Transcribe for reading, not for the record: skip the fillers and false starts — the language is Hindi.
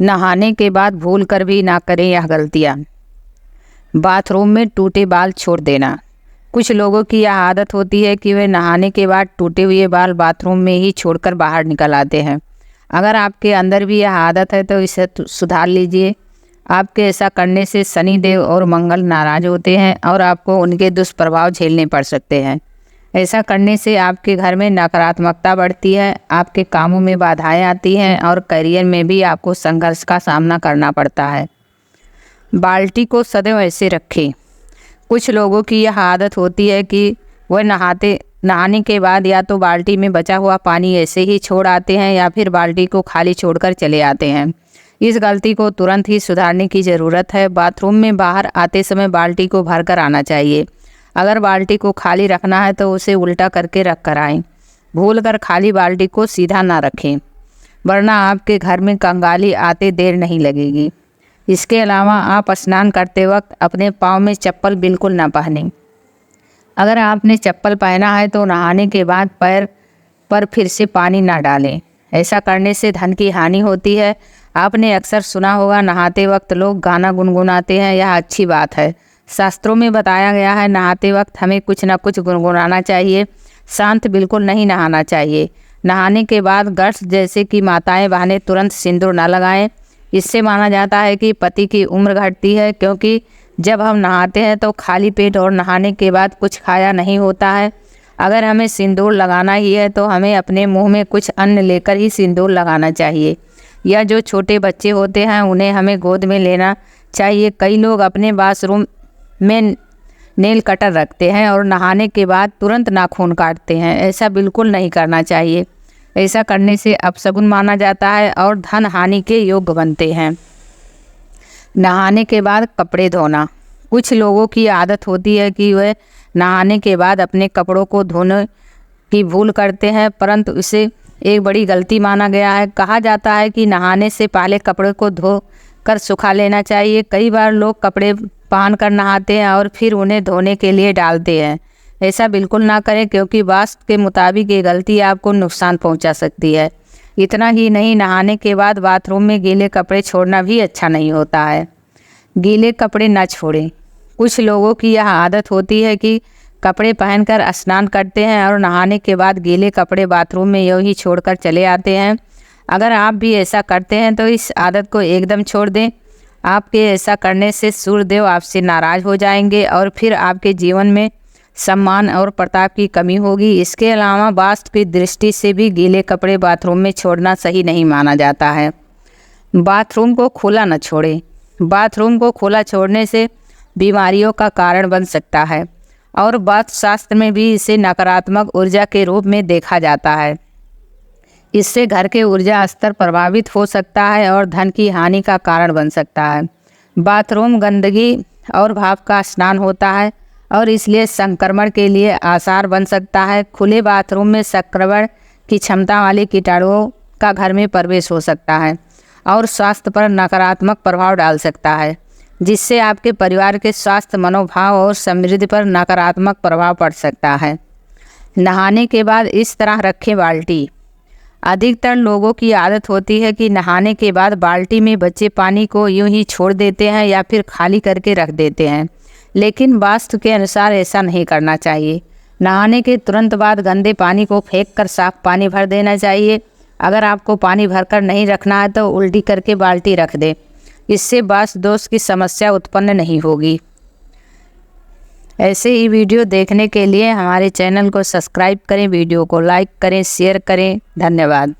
नहाने के बाद भूल कर भी ना करें यह गलतियाँ। बाथरूम में टूटे बाल छोड़ देना। कुछ लोगों की यह आदत होती है कि वे नहाने के बाद टूटे हुए बाल बाथरूम में ही छोड़कर बाहर निकल आते हैं। अगर आपके अंदर भी यह आदत है तो इसे सुधार लीजिए। आपके ऐसा करने से शनिदेव और मंगल नाराज होते हैं और आपको उनके दुष्प्रभाव झेलने पड़ सकते हैं। ऐसा करने से आपके घर में नकारात्मकता बढ़ती है, आपके कामों में बाधाएं आती हैं और करियर में भी आपको संघर्ष का सामना करना पड़ता है। बाल्टी को सदैव ऐसे रखें। कुछ लोगों की यह आदत होती है कि वह नहाने के बाद या तो बाल्टी में बचा हुआ पानी ऐसे ही छोड़ आते हैं या फिर बाल्टी को खाली छोड़कर चले आते हैं। इस गलती को तुरंत ही सुधारने की ज़रूरत है। बाथरूम में बाहर आते समय बाल्टी को भर कर आना चाहिए। अगर बाल्टी को खाली रखना है तो उसे उल्टा करके रख कर आएँ। भूल कर खाली बाल्टी को सीधा ना रखें, वरना आपके घर में कंगाली आते देर नहीं लगेगी। इसके अलावा आप स्नान करते वक्त अपने पाँव में चप्पल बिल्कुल ना पहनें। अगर आपने चप्पल पहना है तो नहाने के बाद पैर पर फिर से पानी ना डालें। ऐसा करने से धन की हानि होती है। आपने अक्सर सुना होगा नहाते वक्त लोग गाना गुनगुनाते हैं। यह अच्छी बात है। शास्त्रों में बताया गया है नहाते वक्त हमें कुछ ना कुछ गुनगुनाना चाहिए। शांत बिल्कुल नहीं नहाना चाहिए। नहाने के बाद गर्ल्स जैसे कि माताएं बहनें तुरंत सिंदूर न लगाएं। इससे माना जाता है कि पति की उम्र घटती है, क्योंकि जब हम नहाते हैं तो खाली पेट और नहाने के बाद कुछ खाया नहीं होता है। अगर हमें सिंदूर लगाना ही है तो हमें अपने मुंह में कुछ अन्न लेकर ही सिंदूर लगाना चाहिए। या जो छोटे बच्चे होते हैं उन्हें हमें गोद में लेना चाहिए। कई लोग अपने बाथरूम में नेल कटर रखते हैं और नहाने के बाद तुरंत नाखून काटते हैं। ऐसा बिल्कुल नहीं करना चाहिए। ऐसा करने से अपशगुन माना जाता है और धन हानि के योग्य बनते हैं। नहाने के बाद कपड़े धोना। कुछ लोगों की आदत होती है कि वे नहाने के बाद अपने कपड़ों को धोने की भूल करते हैं, परंतु इसे एक बड़ी गलती माना गया है। कहा जाता है कि नहाने से पहले कपड़े को धो कर सुखा लेना चाहिए। कई बार लोग कपड़े पहन कर नहाते हैं और फिर उन्हें धोने के लिए डालते हैं। ऐसा बिल्कुल ना करें, क्योंकि वास्तु के मुताबिक ये गलती आपको नुकसान पहुंचा सकती है। इतना ही नहीं, नहाने के बाद बाथरूम में गीले कपड़े छोड़ना भी अच्छा नहीं होता है। गीले कपड़े न छोड़ें। कुछ लोगों की यह आदत होती है कि कपड़े पहनकर स्नान करते हैं और नहाने के बाद गीले कपड़े बाथरूम में यूँ ही छोड़कर चले आते हैं। अगर आप भी ऐसा करते हैं तो इस आदत को एकदम छोड़ दें। आपके ऐसा करने से सूर्यदेव आपसे नाराज़ हो जाएंगे और फिर आपके जीवन में सम्मान और प्रताप की कमी होगी। इसके अलावा वास्तु की दृष्टि से भी गीले कपड़े बाथरूम में छोड़ना सही नहीं माना जाता है। बाथरूम को खुला न छोड़ें। बाथरूम को खुला छोड़ने से बीमारियों का कारण बन सकता है और वास्तु शास्त्र में भी इसे नकारात्मक ऊर्जा के रूप में देखा जाता है। इससे घर के ऊर्जा स्तर प्रभावित हो सकता है और धन की हानि का कारण बन सकता है। बाथरूम गंदगी और भाप का स्नान होता है और इसलिए संक्रमण के लिए आसार बन सकता है। खुले बाथरूम में संक्रमण की क्षमता वाले कीटाणुओं का घर में प्रवेश हो सकता है और स्वास्थ्य पर नकारात्मक प्रभाव डाल सकता है, जिससे आपके परिवार के स्वास्थ्य, मनोभाव और समृद्धि पर नकारात्मक प्रभाव पड़ सकता है। नहाने के बाद इस तरह रखें बाल्टी। अधिकतर लोगों की आदत होती है कि नहाने के बाद बाल्टी में बचे पानी को यूं ही छोड़ देते हैं या फिर खाली करके रख देते हैं, लेकिन वास्तु के अनुसार ऐसा नहीं करना चाहिए। नहाने के तुरंत बाद गंदे पानी को फेंक कर साफ पानी भर देना चाहिए। अगर आपको पानी भरकर नहीं रखना है तो उल्टी करके बाल्टी रख दें। इससे वास्तु दोष की समस्या उत्पन्न नहीं होगी। ऐसे ही वीडियो देखने के लिए हमारे चैनल को सब्सक्राइब करें, वीडियो को लाइक करें, शेयर करें। धन्यवाद।